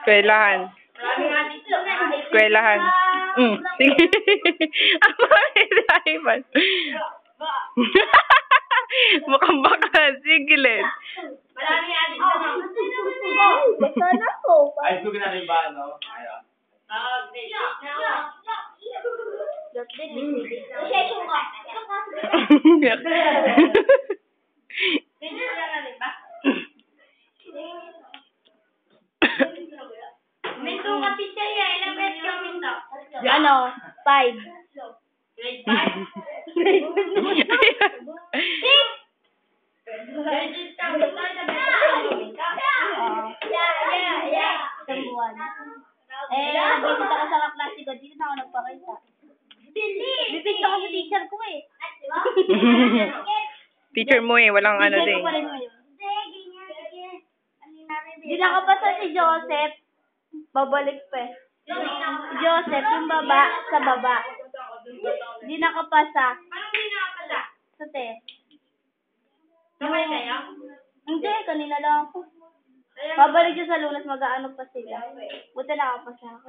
Eskwelahan. Eskwelahan. Sige. Ang pamilya, mukhang baka. Sige, Len. Marami adik naman. Basta na ko. Ay, sugi na rin ba, no? Ayaw. Session ka. May sukat siya eh. Ilang beses ka minta? Ano? 5. Grade 5? Grade 6? Isang buwan. Bisit ako sa kaklase ko. Dito na ako nagpakita. Bisit ako sa teacher ko eh. Teacher mo eh, walang ano Teacher din. ko pa rin ngayon. Di nakapasa si Joseph. Babalik pa eh. Si Joseph, yung baba, sa baba. Di nakapasa. Anong hindi nakapala? Sa test. Sabay kayo? Hindi, kanina lang ako. Babalik siya sa Lunas, mag-aano pa sila. Buti nakapasa ako.